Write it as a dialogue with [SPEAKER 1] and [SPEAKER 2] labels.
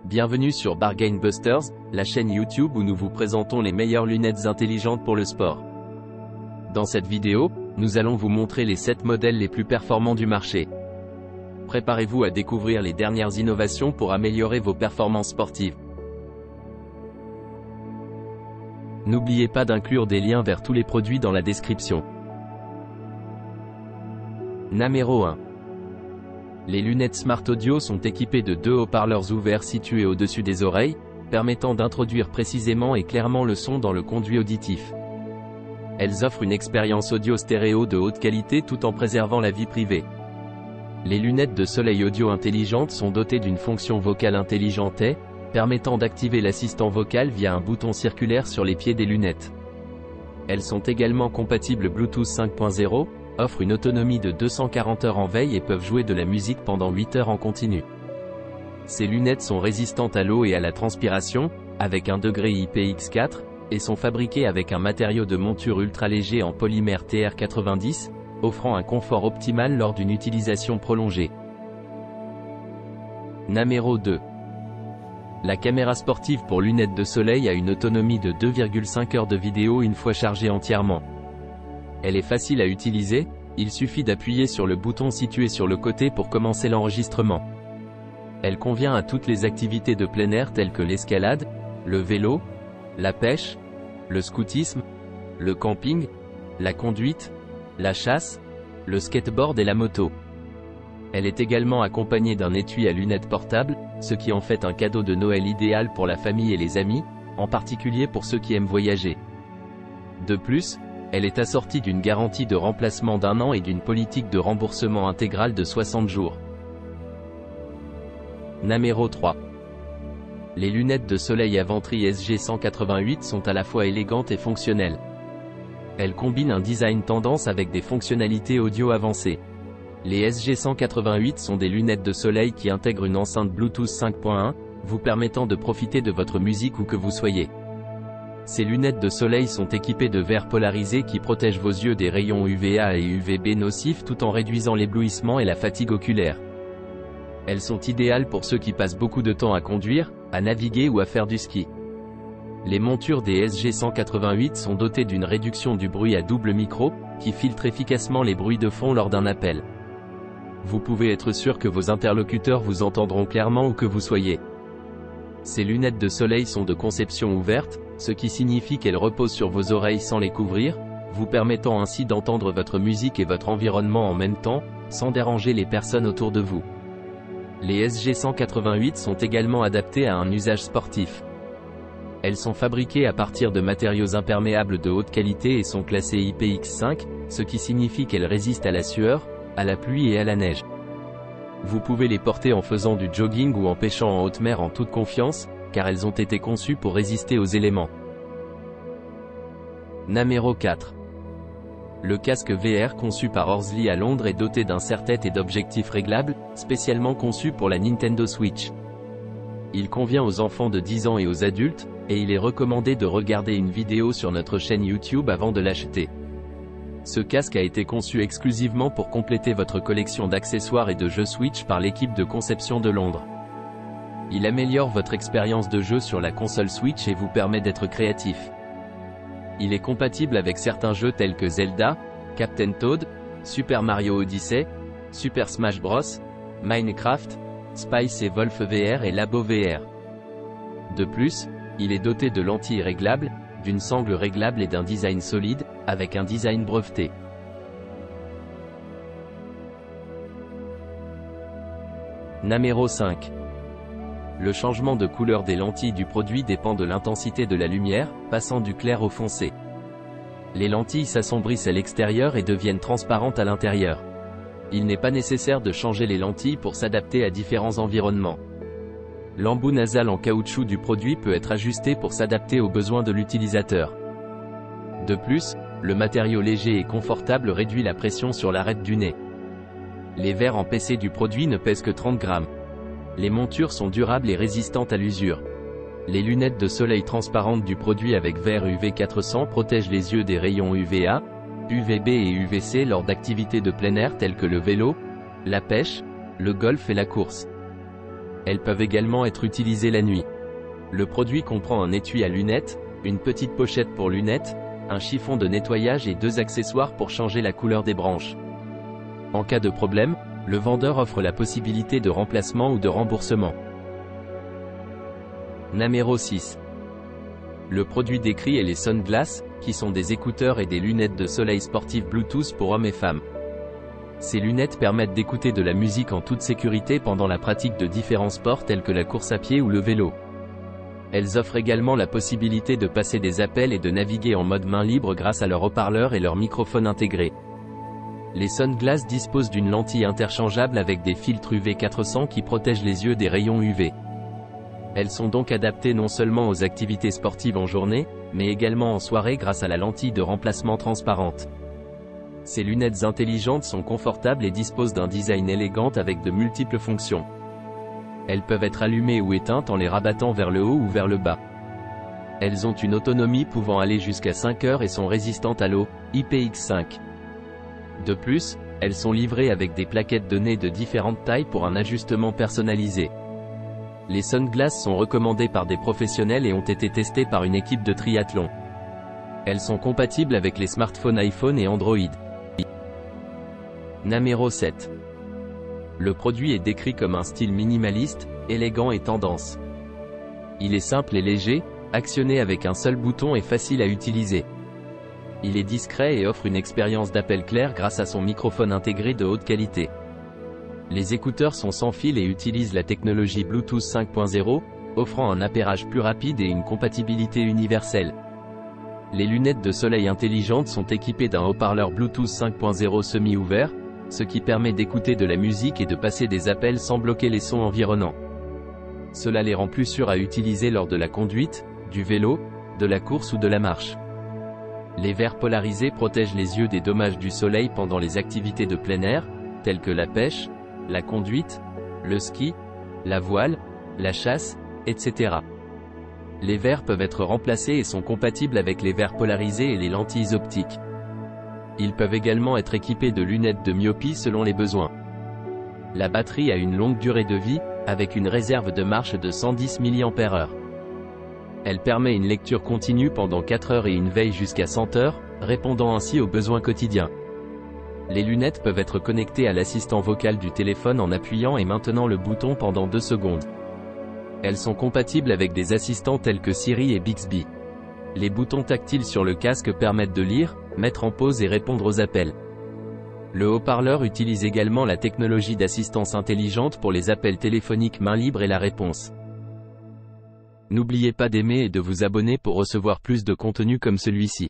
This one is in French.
[SPEAKER 1] Bienvenue sur Bargain Busters, la chaîne YouTube où nous vous présentons les meilleures lunettes intelligentes pour le sport. Dans cette vidéo, nous allons vous montrer les 7 modèles les plus performants du marché. Préparez-vous à découvrir les dernières innovations pour améliorer vos performances sportives. N'oubliez pas d'inclure des liens vers tous les produits dans la description. Numéro 1. Les lunettes Smart Audio sont équipées de 2 haut-parleurs ouverts situés au-dessus des oreilles, permettant d'introduire précisément et clairement le son dans le conduit auditif. Elles offrent une expérience audio stéréo de haute qualité tout en préservant la vie privée. Les lunettes de soleil audio intelligentes sont dotées d'une fonction vocale intelligente et, permettant d'activer l'assistant vocal via un bouton circulaire sur les pieds des lunettes. Elles sont également compatibles Bluetooth 5.0, offrent une autonomie de 240 heures en veille et peuvent jouer de la musique pendant 8 heures en continu. Ces lunettes sont résistantes à l'eau et à la transpiration, avec un degré IPX4, et sont fabriquées avec un matériau de monture ultra léger en polymère TR90, offrant un confort optimal lors d'une utilisation prolongée. Numéro 2. La caméra sportive pour lunettes de soleil a une autonomie de 2,5 heures de vidéo une fois chargée entièrement. Elle est facile à utiliser, il suffit d'appuyer sur le bouton situé sur le côté pour commencer l'enregistrement. Elle convient à toutes les activités de plein air telles que l'escalade, le vélo, la pêche, le scoutisme, le camping, la conduite, la chasse, le skateboard et la moto. Elle est également accompagnée d'un étui à lunettes portable, ce qui en fait un cadeau de Noël idéal pour la famille et les amis, en particulier pour ceux qui aiment voyager. De plus, elle est assortie d'une garantie de remplacement d'1 an et d'une politique de remboursement intégral de 60 jours. Numéro 3. Les lunettes de soleil à venterie SG188 sont à la fois élégantes et fonctionnelles. Elles combinent un design tendance avec des fonctionnalités audio avancées. Les SG188 sont des lunettes de soleil qui intègrent une enceinte Bluetooth 5.1, vous permettant de profiter de votre musique où que vous soyez. Ces lunettes de soleil sont équipées de verres polarisés qui protègent vos yeux des rayons UVA et UVB nocifs tout en réduisant l'éblouissement et la fatigue oculaire. Elles sont idéales pour ceux qui passent beaucoup de temps à conduire, à naviguer ou à faire du ski. Les montures des SG188 sont dotées d'une réduction du bruit à double micro, qui filtre efficacement les bruits de fond lors d'un appel. Vous pouvez être sûr que vos interlocuteurs vous entendront clairement où que vous soyez. Ces lunettes de soleil sont de conception ouverte, ce qui signifie qu'elles reposent sur vos oreilles sans les couvrir, vous permettant ainsi d'entendre votre musique et votre environnement en même temps, sans déranger les personnes autour de vous. Les SG188 sont également adaptées à un usage sportif. Elles sont fabriquées à partir de matériaux imperméables de haute qualité et sont classées IPX5, ce qui signifie qu'elles résistent à la sueur, à la pluie et à la neige. Vous pouvez les porter en faisant du jogging ou en pêchant en haute mer en toute confiance, car elles ont été conçues pour résister aux éléments. Numéro 4. Le casque VR conçu par Horsley à Londres est doté d'un serre-tête et d'objectifs réglables, spécialement conçus pour la Nintendo Switch. Il convient aux enfants de 10 ans et aux adultes, et il est recommandé de regarder une vidéo sur notre chaîne YouTube avant de l'acheter. Ce casque a été conçu exclusivement pour compléter votre collection d'accessoires et de jeux Switch par l'équipe de conception de Londres. Il améliore votre expérience de jeu sur la console Switch et vous permet d'être créatif. Il est compatible avec certains jeux tels que Zelda, Captain Toad, Super Mario Odyssey, Super Smash Bros, Minecraft, Spice et Wolf VR et Labo VR. De plus, il est doté de lentilles réglables, d'une sangle réglable et d'un design solide, avec un design breveté. Numéro 5. Le changement de couleur des lentilles du produit dépend de l'intensité de la lumière, passant du clair au foncé. Les lentilles s'assombrissent à l'extérieur et deviennent transparentes à l'intérieur. Il n'est pas nécessaire de changer les lentilles pour s'adapter à différents environnements. L'embout nasal en caoutchouc du produit peut être ajusté pour s'adapter aux besoins de l'utilisateur. De plus, le matériau léger et confortable réduit la pression sur l'arête du nez. Les verres en PC du produit ne pèsent que 30 grammes. Les montures sont durables et résistantes à l'usure. Les lunettes de soleil transparentes du produit avec verre UV400 protègent les yeux des rayons UVA, UVB et UVC lors d'activités de plein air telles que le vélo, la pêche, le golf et la course. Elles peuvent également être utilisées la nuit. Le produit comprend un étui à lunettes, une petite pochette pour lunettes, un chiffon de nettoyage et 2 accessoires pour changer la couleur des branches. En cas de problème, le vendeur offre la possibilité de remplacement ou de remboursement. Numéro 6. Le produit décrit est les Sunglass, qui sont des écouteurs et des lunettes de soleil sportives Bluetooth pour hommes et femmes. Ces lunettes permettent d'écouter de la musique en toute sécurité pendant la pratique de différents sports tels que la course à pied ou le vélo. Elles offrent également la possibilité de passer des appels et de naviguer en mode main libre grâce à leur haut-parleur et leur microphone intégré. Les Sunglass disposent d'une lentille interchangeable avec des filtres UV 400 qui protègent les yeux des rayons UV. Elles sont donc adaptées non seulement aux activités sportives en journée, mais également en soirée grâce à la lentille de remplacement transparente. Ces lunettes intelligentes sont confortables et disposent d'un design élégant avec de multiples fonctions. Elles peuvent être allumées ou éteintes en les rabattant vers le haut ou vers le bas. Elles ont une autonomie pouvant aller jusqu'à 5 heures et sont résistantes à l'eau, IPX5. De plus, elles sont livrées avec des plaquettes de nez de différentes tailles pour un ajustement personnalisé. Les Sunglass sont recommandées par des professionnels et ont été testées par une équipe de triathlon. Elles sont compatibles avec les smartphones iPhone et Android. Numéro 7. Le produit est décrit comme un style minimaliste, élégant et tendance. Il est simple et léger, actionné avec un seul bouton et facile à utiliser. Il est discret et offre une expérience d'appel claire grâce à son microphone intégré de haute qualité. Les écouteurs sont sans fil et utilisent la technologie Bluetooth 5.0, offrant un appairage plus rapide et une compatibilité universelle. Les lunettes de soleil intelligentes sont équipées d'un haut-parleur Bluetooth 5.0 semi-ouvert, ce qui permet d'écouter de la musique et de passer des appels sans bloquer les sons environnants. Cela les rend plus sûrs à utiliser lors de la conduite, du vélo, de la course ou de la marche. Les verres polarisés protègent les yeux des dommages du soleil pendant les activités de plein air, telles que la pêche, la conduite, le ski, la voile, la chasse, etc. Les verres peuvent être remplacés et sont compatibles avec les verres polarisés et les lentilles optiques. Ils peuvent également être équipés de lunettes de myopie selon les besoins. La batterie a une longue durée de vie, avec une réserve de marche de 110 mAh. Elle permet une lecture continue pendant 4 heures et une veille jusqu'à 100 heures, répondant ainsi aux besoins quotidiens. Les lunettes peuvent être connectées à l'assistant vocal du téléphone en appuyant et maintenant le bouton pendant 2 secondes. Elles sont compatibles avec des assistants tels que Siri et Bixby. Les boutons tactiles sur le casque permettent de lire, mettre en pause et répondre aux appels. Le haut-parleur utilise également la technologie d'assistance intelligente pour les appels téléphoniques main libre et la réponse. N'oubliez pas d'aimer et de vous abonner pour recevoir plus de contenu comme celui-ci.